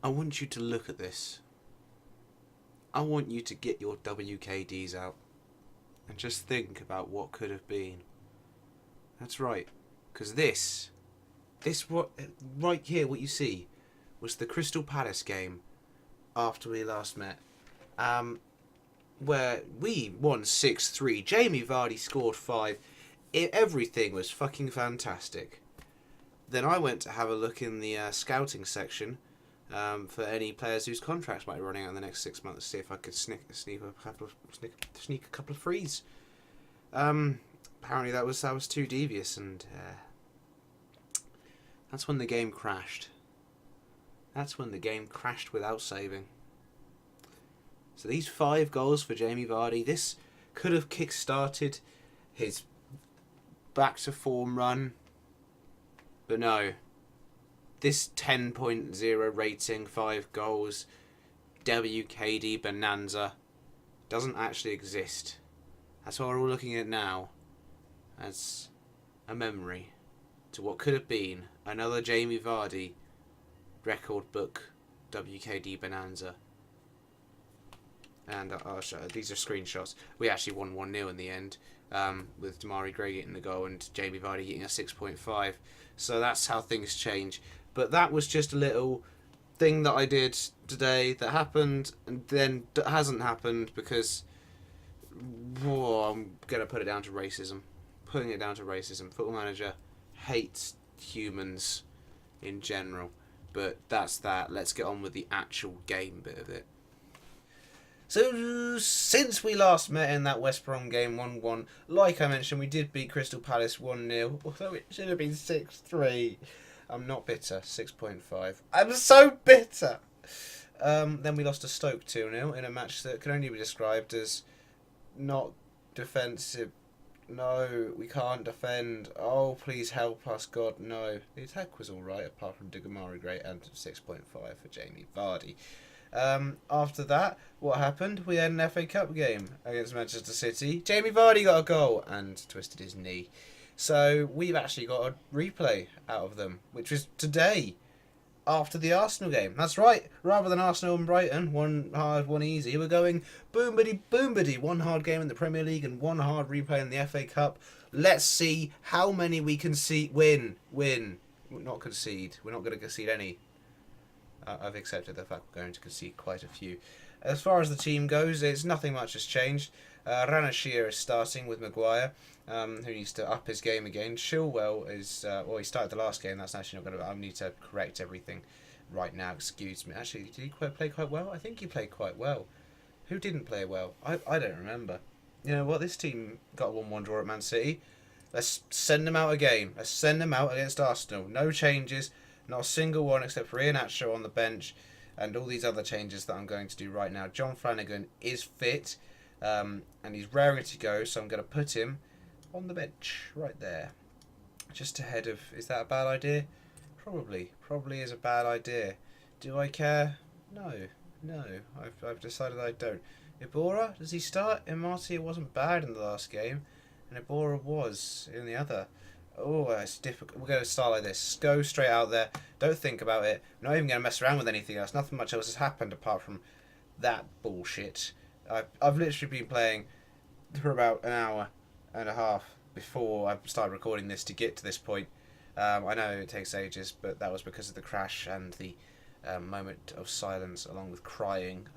I want you to look at this. I want you to get your WKDs out and just think about what could have been. That's right, because this what right here, what you see, was the Crystal Palace game after we last met, where we won 6-3. Jamie Vardy scored 5. Everything was fucking fantastic. Then I went to have a look in the scouting section for any players whose contracts might be running out in the next 6 months, to see if I could sneak a couple of frees. Apparently that was too devious, and that's when the game crashed. That's when the game crashed without saving. So these 5 goals for Jamie Vardy, this could have kick-started his back-to-form run. But no. This 10.0 rating, 5 goals, WKD bonanza, doesn't actually exist. That's what we're all looking at now, as a memory to what could have been another Jamie Vardy record book WKD bonanza. And I'll show, these are screenshots. We actually won 1-0 in the end, with Demarai Gray getting the goal and Jamie Vardy getting a 6.5. So that's how things change. But that was just a little thing that I did today that happened and then hasn't happened because I'm going to put it down to racism. Putting it down to racism. Football Manager hates humans in general. But that's that. Let's get on with the actual game bit of it. So, since we last met in that West Brom game 1-1, like I mentioned, we did beat Crystal Palace 1-0, although it should have been 6-3. I'm not bitter, 6.5. I'm so bitter! Then we lost to Stoke 2-0 in a match that can only be described as not defensive. No, we can't defend. Oh, please help us, God, no. The attack was alright, apart from Demarai Gray, and 6.5 for Jamie Vardy. After that, what happened? We had an FA Cup game against Manchester City. Jamie Vardy got a goal and twisted his knee. So we've actually got a replay out of them, which was today, after the Arsenal game. That's right. Rather than Arsenal and Brighton, one hard, one easy, we're going boom-biddy, boom-biddy. One hard game in the Premier League and one hard replay in the FA Cup. Let's see how many we can win. Not concede. We're not going to concede any. I've accepted the fact we're going to concede quite a few. As far as the team goes, nothing much has changed. Rana Shear is starting with Maguire, who needs to up his game again. Chilwell is, he started the last game. That's actually not going to. I need to correct everything right now. Excuse me. Actually, did he play quite well? I think he played quite well. Who didn't play well? I don't remember. You know what? This team got a 1-1 draw at Man City. Let's send them out again. Let's send them out against Arsenal. No changes. Not a single one except for Iheanacho on the bench and all these other changes that I'm going to do right now. John Flanagan is fit and he's raring to go, so I'm going to put him on the bench right there. Just ahead of... Is that a bad idea? Probably. Probably is a bad idea. Do I care? No. I've decided I don't. Iborra, does he start? Imati wasn't bad in the last game and Iborra was in the other. Oh, it's difficult. We're going to start like this. Go straight out there. Don't think about it. I'm not even going to mess around with anything else. Nothing much else has happened apart from that bullshit. I've literally been playing for about an hour and a half before I started recording this to get to this point. I know it takes ages, but that was because of the crash and the moment of silence along with crying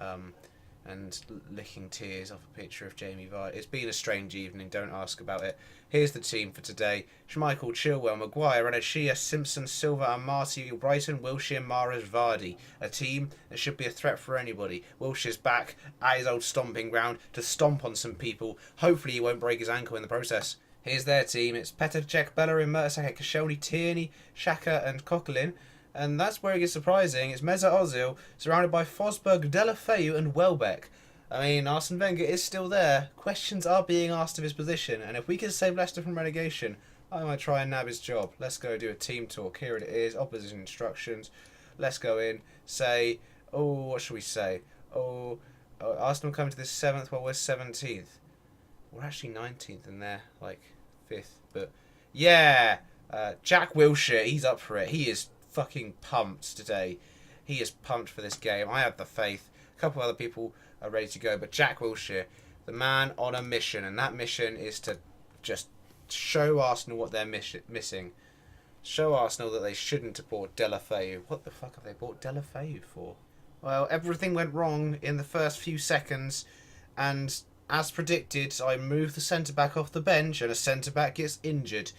and licking tears off a picture of Jamie Vardy. It's been a strange evening, don't ask about it. Here's the team for today. Schmeichel, Chilwell, Maguire, Renachia, Simpson, Silva, Amati, Brighton, Wilshere, Mahrez, Vardy. A team that should be a threat for anybody. Wilshere's back at his old stomping ground to stomp on some people. Hopefully he won't break his ankle in the process. Here's their team. It's Petr Cech, Bellerin, Mertesacker, Koscielny, Tierney, Xhaka and Coquelin. And that's where it gets surprising. It's Mesut Ozil, surrounded by Fosberg, Deulofeu and Welbeck. I mean, Arsene Wenger is still there. Questions are being asked of his position. And if we can save Leicester from relegation, I might try and nab his job. Let's go do a team talk. Here it is. Opposition instructions. Let's go in. Say, what should we say? Arsenal coming to this 7th while we're 17th. We're actually 19th and they're like 5th. But yeah, Jack Wilshere, he's up for it. He is fucking pumped today. He is pumped for this game. I have the faith. A couple other people are ready to go, but Jack Wilshere, the man on a mission, and that mission is to just show Arsenal what they're missing. Show Arsenal that they shouldn't have bought Deulofeu. What the fuck have they bought Deulofeu for? Well, everything went wrong in the first few seconds, and as predicted, I moved the centre-back off the bench, and a centre-back gets injured.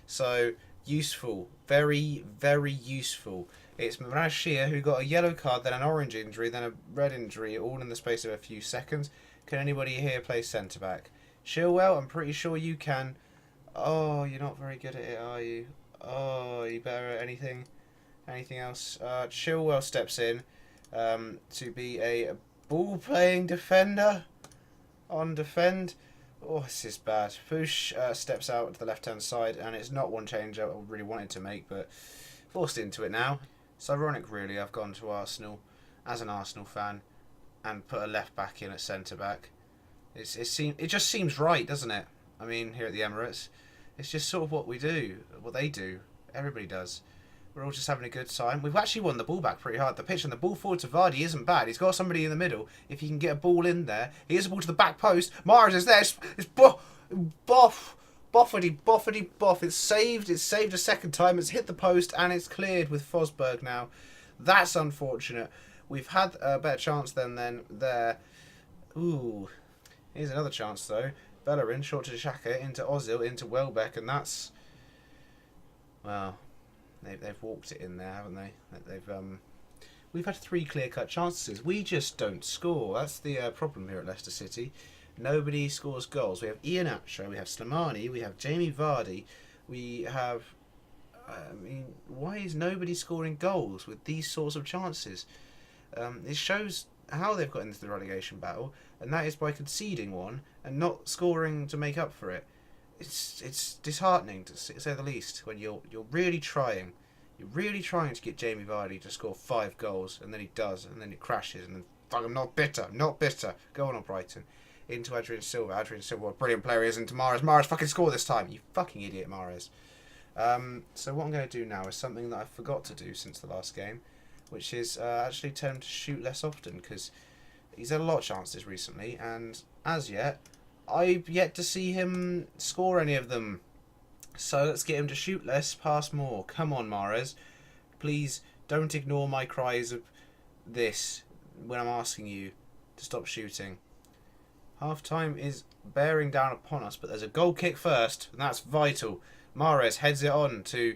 So, useful. Very, very useful. It's Miraj Shia who got a yellow card, then an orange injury, then a red injury, all in the space of a few seconds. Can anybody here play centre-back? Chilwell, I'm pretty sure you can. Oh, you're not very good at it, are you? Oh, you better at anything? Anything else? Chilwell steps in to be a ball-playing defender on defend. Oh, this is bad. Push steps out to the left-hand side, and it's not one change I really wanted to make, but forced into it now. It's ironic, really. I've gone to Arsenal as an Arsenal fan and put a left-back in at centre-back. It just seems right, doesn't it? I mean, here at the Emirates, it's just sort of what we do, what they do. Everybody does. We're all just having a good time. We've actually won the ball back pretty hard. The pitch and the ball forward to Vardy isn't bad. He's got somebody in the middle. If he can get a ball in there, he gets a ball to the back post. Mahrez is there. It's boffity boff. It's saved. It's saved a second time. It's hit the post and it's cleared with Fosberg now. That's unfortunate. We've had a better chance than there. Ooh. Here's another chance though. Bellerin short to Xhaka into Ozil into Welbeck, and that's, well, they've walked it in there, haven't they? We've had 3 clear-cut chances. We just don't score. That's the problem here at Leicester City. Nobody scores goals. We have Iheanacho, we have Slimani, we have Jamie Vardy, we have. I mean, why is nobody scoring goals with these sorts of chances? It shows how they've got into the relegation battle, and that is by conceding one and not scoring to make up for it. It's disheartening to say the least when you're really trying to get Jamie Vardy to score 5 goals, and then he does, and then it crashes, and then fuck, I'm not bitter. Go on Brighton. Into Adrien Silva. Adrien Silva, what a brilliant player he is, into Mahrez. Mahrez fucking score this time. You fucking idiot, Mahrez. So what I'm going to do now is something that I forgot to do since the last game, which is actually tell him to shoot less often, because he's had a lot of chances recently, and as yet, I've yet to see him score any of them. So let's get him to shoot less, pass more. Come on, Mahrez. Please don't ignore my cries of this when I'm asking you to stop shooting. Half-time is bearing down upon us, but there's a goal kick first, and that's vital. Mahrez heads it on to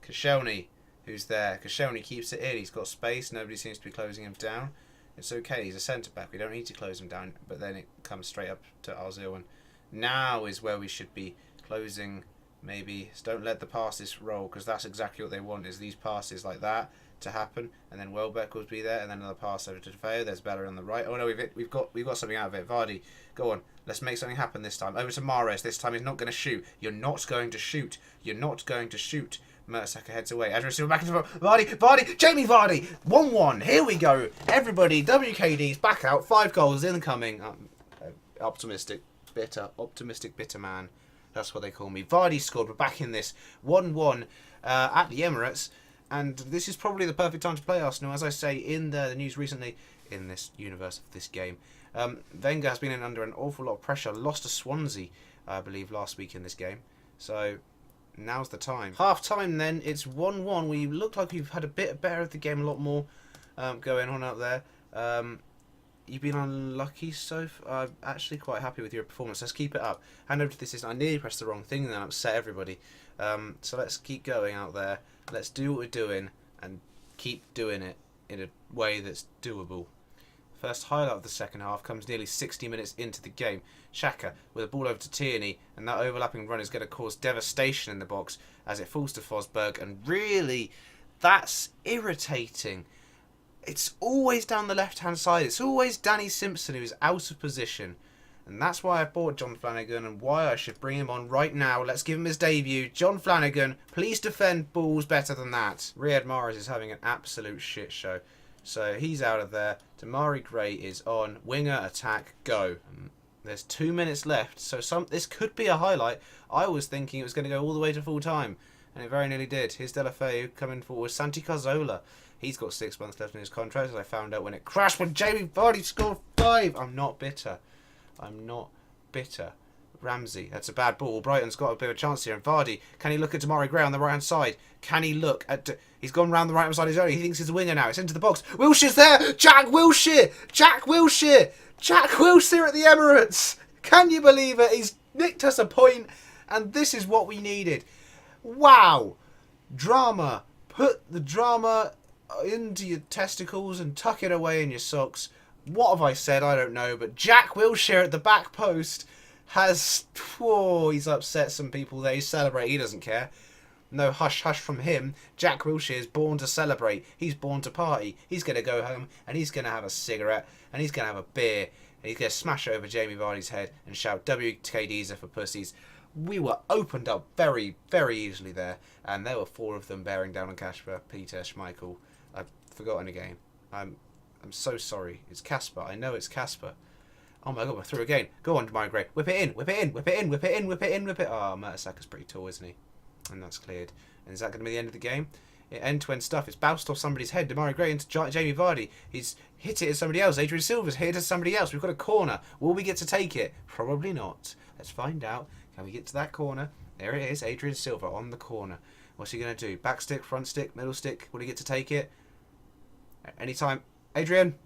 Koscielny, who's there. Koscielny keeps it in. He's got space. Nobody seems to be closing him down. It's okay. He's a centre-back. We don't need to close him down, but then it comes straight up to Ozil, and now is where we should be closing. Maybe don't let the passes roll, because that's exactly what they want, is these passes like that to happen, and then Welbeck will be there, and then another pass over to Deulofeu. There's Bellerin on the right. Oh no, we've got something out of it. Vardy, go on, let's make something happen this time. Over to Mahrez. This time he's not going to shoot. You're not going to shoot. Mertesacker heads away. Adrien Silva back into Vardy, Jamie Vardy, 1-1. Here we go. Everybody, WKD's back out. 5 goals incoming. Optimistic bitter man. That's what they call me. Vardy scored. We're back in this 1-1 at the Emirates. And this is probably the perfect time to play Arsenal. As I say in the news recently, in this universe of this game, Wenger has been under an awful lot of pressure. Lost to Swansea, I believe, last week in this game. So now's the time. Half time then, it's 1-1. We look like we've had a bit better of the game, a lot more going on out there. You've been unlucky, Soph. I'm actually quite happy with your performance. Let's keep it up. Hand over to this. I nearly pressed the wrong thing and then upset everybody. So let's keep going out there. Let's do what we're doing and keep doing it in a way that's doable. First highlight of the second half comes nearly 60 minutes into the game. Xhaka with a ball over to Tierney, and that overlapping run is going to cause devastation in the box as it falls to Fosberg, and really, that's irritating. It's always down the left-hand side. It's always Danny Simpson who's out of position. And that's why I bought John Flanagan and why I should bring him on right now. Let's give him his debut. John Flanagan, please defend balls better than that. Riyad Mahrez is having an absolute shit show. So he's out of there. Demarai Gray is on. Winger attack, go. There's 2 minutes left. So this could be a highlight. I was thinking it was going to go all the way to full time. And it very nearly did. Here's Deulofeu coming forward. Santi Cazorla. He's got 6 months left in his contract, as I found out when it crashed when Jamie Vardy scored 5. I'm not bitter. I'm not bitter. Ramsey, that's a bad ball. Brighton's got a bit of a chance here. And Vardy, can he look at Demarai Gray on the right-hand side? Can he look at... He's gone round the right-hand side of his own. He thinks he's a winger now. It's into the box. Wilshire's there! Jack Wilshere! Jack Wilshere! Jack Wilshere at the Emirates! Can you believe it? He's nicked us a point, and this is what we needed. Wow! Drama. Put the drama into your testicles and tuck it away in your socks. What have I said? I don't know. But Jack Wilshere at the back post has... Whoa, he's upset some people there. He's celebrating. He doesn't care. No hush hush from him. Jack Wilshere is born to celebrate. He's born to party. He's going to go home and he's going to have a cigarette and he's going to have a beer and he's going to smash over Jamie Vardy's head and shout WKDs for pussies. We were opened up very, very easily there, and there were 4 of them bearing down on Kasper, Peter, Schmeichel. I've forgotten again. I'm so sorry. It's Kasper. I know it's Kasper. Oh my god, we're through again. Go on, Demarai Gray. Whip it in, whip it in, whip it in, whip it in, whip it in, whip it. Oh, Mertesaker's pretty tall, isn't he? And that's cleared. And is that going to be the end of the game? End-to-end stuff. It's bounced off somebody's head. Demarai Gray into Jamie Vardy. He's hit it at somebody else. Adrian Silva's hit it at somebody else. We've got a corner. Will we get to take it? Probably not. Let's find out. Can we get to that corner? There it is. Adrian Silva on the corner. What's he going to do? Back stick, front stick, middle stick. Will he get to take it? Anytime. Adrian.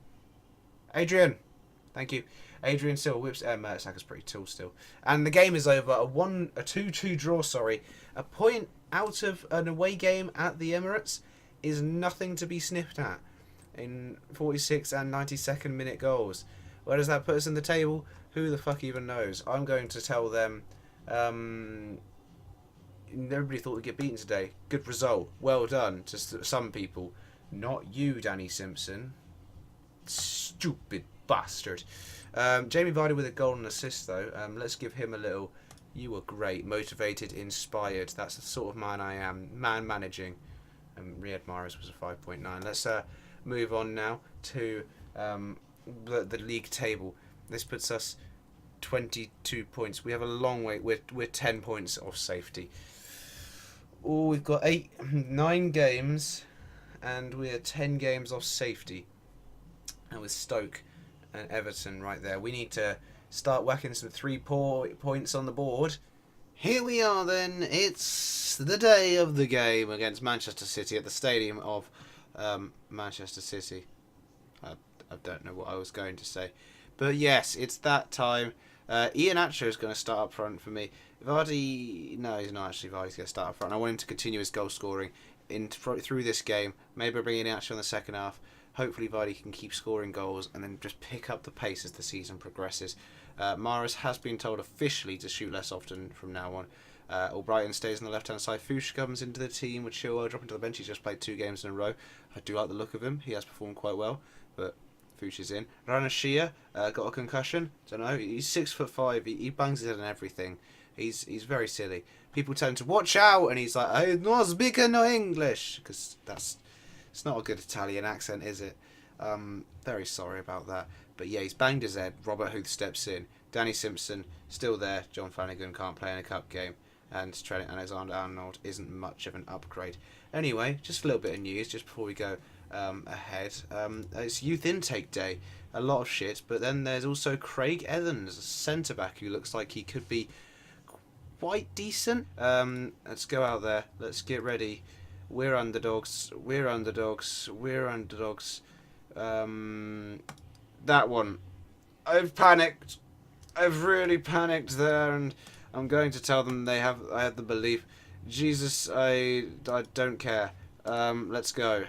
Adrian. Thank you. Adrian Silva whips. Mertesaker's pretty tall still. And the game is over. A 2-2 draw, sorry. A point out of an away game at the Emirates is nothing to be sniffed at in 46 and 92nd minute goals. Where does that put us in the table? Who the fuck even knows? I'm going to tell them... everybody thought we'd get beaten today. Good result. Well done to some people. Not you, Danny Simpson. Stupid bastard. Jamie Vardy with a goal and assist, though. Let's give him a little... You were great. Motivated, inspired. That's the sort of man I am. Man managing. Riyad Mahrez was a 5.9. Let's move on now to the league table. This puts us 22 points. We have a long way. We're 10 points off safety. Oh, we've got 9 games, and we're 10 games off safety. And with Stoke and Everton right there, we need to start whacking some 3 points on the board. Here we are then. It's the day of the game against Manchester City at the stadium of Manchester City. I don't know what I was going to say. But yes, it's that time. Iheanacho is going to start up front for me. Vardy... No, he's not actually. Vardy's going to start up front. I want him to continue his goal scoring through this game. Maybe I'll bring Iheanacho in the second half. Hopefully Vardy can keep scoring goals and then just pick up the pace as the season progresses. Mahrez has been told officially to shoot less often from now on. Albrighton stays on the left-hand side. Fuchs comes into the team with Chilwell dropping to the bench. He's just played 2 games in a row. I do like the look of him. He has performed quite well, but Fuchs is in. Rana Shia got a concussion. Don't know. He's 6'5". He bangs his head on everything. He's very silly. People tell him to watch out, and he's like, "I no speak no English," because it's not a good Italian accent, is it? Very sorry about that. But yeah, he's banged his head. Robert Huth steps in. Danny Simpson still there. John Flanagan can't play in a cup game. And Trent Alexander-Arnold isn't much of an upgrade. Anyway, just a little bit of news just before we go ahead. It's youth intake day. A lot of shit. But then there's also Craig Evans, a centre-back who looks like he could be quite decent. Let's go out there. Let's get ready. We're underdogs. We're underdogs. We're underdogs. That one. I've panicked. I've really panicked there, and I'm going to tell them I have the belief. Jesus, I don't care. Let's go.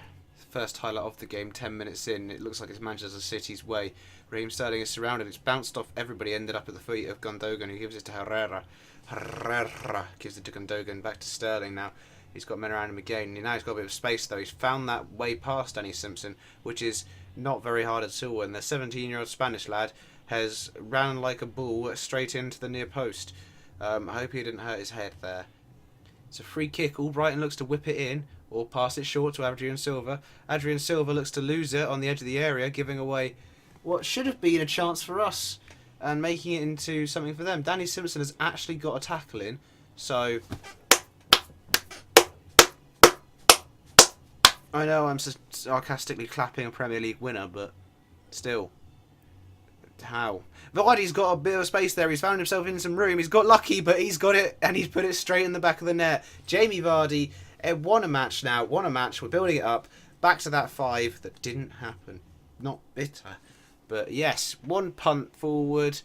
First highlight of the game, 10 minutes in. It looks like it's Manchester City's way. Raheem Sterling is surrounded. It's bounced off everybody, ended up at the feet of Gundogan, who gives it to Herrera. Herrera gives it to Gundogan. Back to Sterling now. He's got men around him again. Now he's got a bit of space, though. He's found that way past Danny Simpson, which is not very hard at all. And the 17-year-old Spanish lad has ran like a bull straight into the near post. I hope he didn't hurt his head there. It's a free kick. Albrighton looks to whip it in or pass it short to Adrian Silva. Adrian Silva looks to lose it on the edge of the area, giving away what should have been a chance for us and making it into something for them. Danny Simpson has actually got a tackle in, so I know I'm sarcastically clapping a Premier League winner, but still. How? Vardy's got a bit of space there. He's found himself in some room. He's got lucky, but he's got it, and he's put it straight in the back of the net. Jamie Vardy won a match now. Won a match. We're building it up. Back to that 5 that didn't happen. Not bitter. But yes, one punt forward.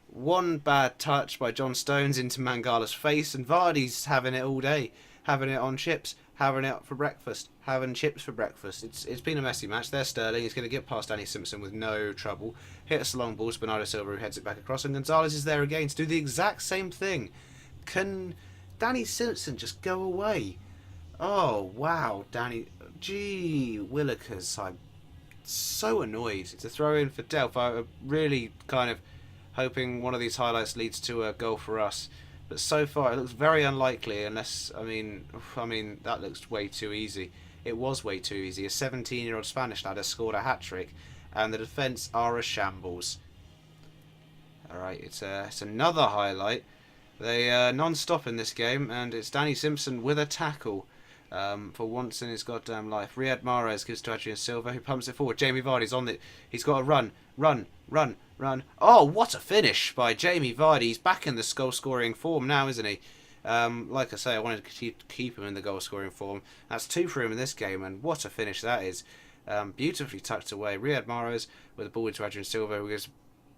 One bad touch by John Stones into Mangala's face, and Vardy's having it all day. Having it on chips. Having it for breakfast, having chips for breakfast. It's been a messy match. There's Sterling. He's going to get past Danny Simpson with no trouble. Hits a long ball. Bernardo Silva who heads it back across, and Gonzalez is there again to do the exact same thing. Can Danny Simpson just go away? Oh wow, Danny. Gee willikers, I'm so annoyed. It's a throw in for Delph. I'm really kind of hoping one of these highlights leads to a goal for us. But so far, it looks very unlikely. Unless, I mean, that looks way too easy. It was way too easy. A 17-year-old Spanish lad has scored a hat-trick, and the defence are a shambles. All right, it's another highlight. They non-stop in this game, and it's Danny Simpson with a tackle. For once in his goddamn life. Riyad Mahrez gives to Adrian Silva, who pumps it forward. Jamie Vardy's on it. He's got a run. Oh, what a finish by Jamie Vardy. He's back in the goal-scoring form now, isn't he? Like I say, I wanted to keep him in the goal-scoring form. That's 2 for him in this game, and what a finish that is. Beautifully tucked away. Riyad Mahrez with the ball into Adrian Silva, who gives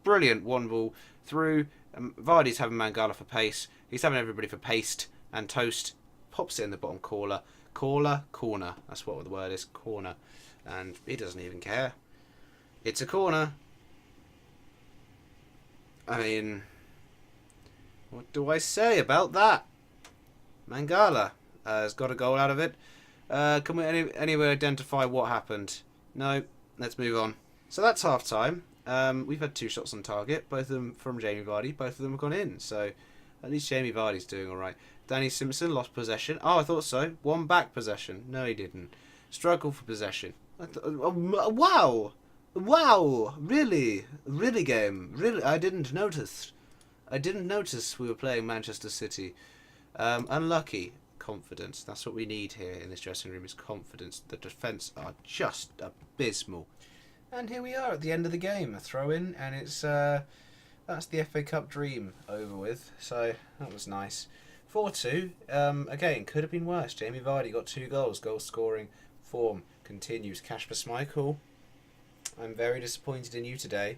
brilliant one ball through. Vardy's having Mangala for pace. He's having everybody for paste and toast. Pops it in the bottom corner. Corner. That's what the word is. Corner. And he doesn't even care. It's a corner. I mean, what do I say about that? Mangala has got a goal out of it. Can we anyway identify what happened? No. Let's move on. So that's half time. We've had 2 shots on target, both of them from Jamie Vardy. Both of them have gone in. So at least Jamie Vardy's doing all right. Danny Simpson lost possession. Oh, I thought so. Won back possession. No, he didn't. Struggle for possession. Wow. Really game. Really, I didn't notice we were playing Manchester City. Unlucky. Confidence. That's what we need here in this dressing room is confidence. The defence are just abysmal. And here we are at the end of the game. A throw in, and it's that's the FA Cup dream over with. So that was nice. 4-2. Again, could have been worse. Jamie Vardy got 2 goals. Goal scoring form continues. Kasper Schmeichel, I'm very disappointed in you today.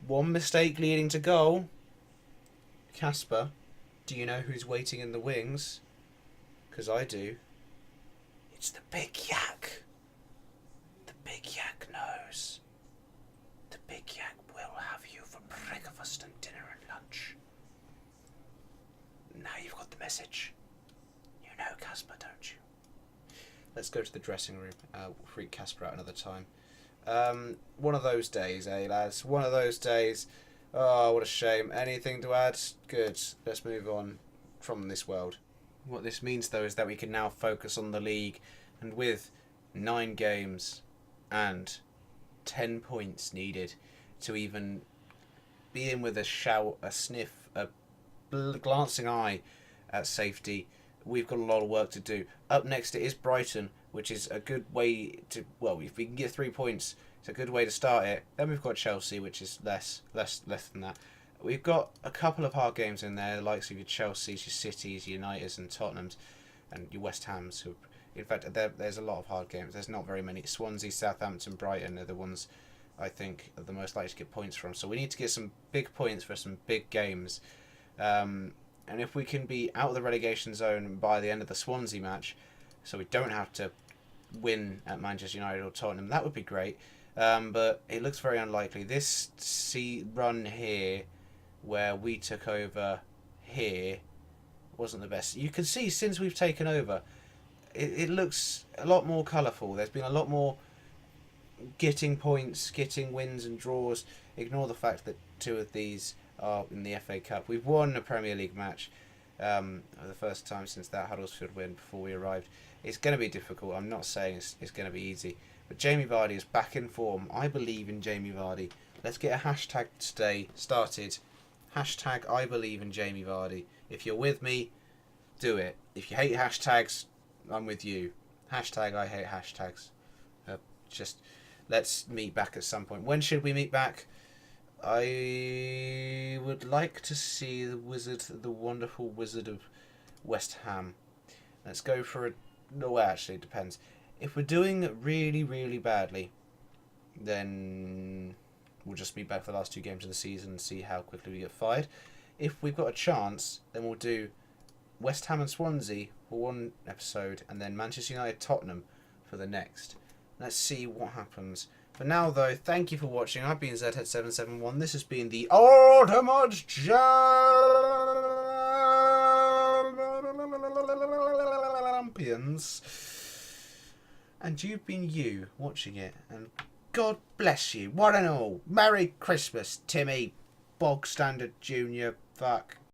1 mistake leading to goal. Kasper, do you know who's waiting in the wings? Because I do. It's the Big Yak. The Big Yak knows. The Big Yak will have you for breakfast and dinner and lunch. Now you've got the message. You know Kasper, don't you? Let's go to the dressing room. We'll freak Kasper out another time. One of those days, eh, lads? One of those days. Oh, what a shame. Anything to add? Good. Let's move on from this world. What this means, though, is that we can now focus on the league. And with 9 games and 10 points needed to even be in with a shout, a sniff, a glancing eye at safety, we've got a lot of work to do. Up next it is Brighton, which is a good way to, well, if we can get 3 points, it's a good way to start it. Then we've got Chelsea, which is less than that. We've got a couple of hard games in there, the likes of your Chelseas, your Cities, your Uniteds and Tottenhams, and your West Hams. Who, in fact, there's a lot of hard games. There's not very many. Swansea, Southampton, Brighton are the ones I think are the most likely to get points from. So we need to get some big points for some big games. And if we can be out of the relegation zone by the end of the Swansea match, so we don't have to win at Manchester United or Tottenham, that would be great. But it looks very unlikely. This run here, where we took over here, wasn't the best. You can see since we've taken over, it looks a lot more colourful. There's been a lot more getting points, getting wins and draws. Ignore the fact that 2 of these are in the FA Cup. We've won a Premier League match for the first time since that Huddersfield win before we arrived. It's going to be difficult. I'm not saying it's going to be easy. But Jamie Vardy is back in form. I believe in Jamie Vardy. Let's get a hashtag today started. Hashtag I believe in Jamie Vardy. If you're with me, do it. If you hate hashtags, I'm with you. Hashtag I hate hashtags. Just let's meet back at some point. When should we meet back? I would like to see the wonderful Wizard of West Ham. Let's go for a... No, actually, it depends. If we're doing really, really badly, then we'll just meet back for the last 2 games of the season and see how quickly we get fired. If we've got a chance, then we'll do West Ham and Swansea for one episode, and then Manchester United Tottenham for the next. Let's see what happens. For now, though, thank you for watching. I've been Zhead771. This has been the Ultimate Champions. And you've been you watching it. And God bless you. One and all. Merry Christmas, Timmy. Bog Standard Junior. Fuck.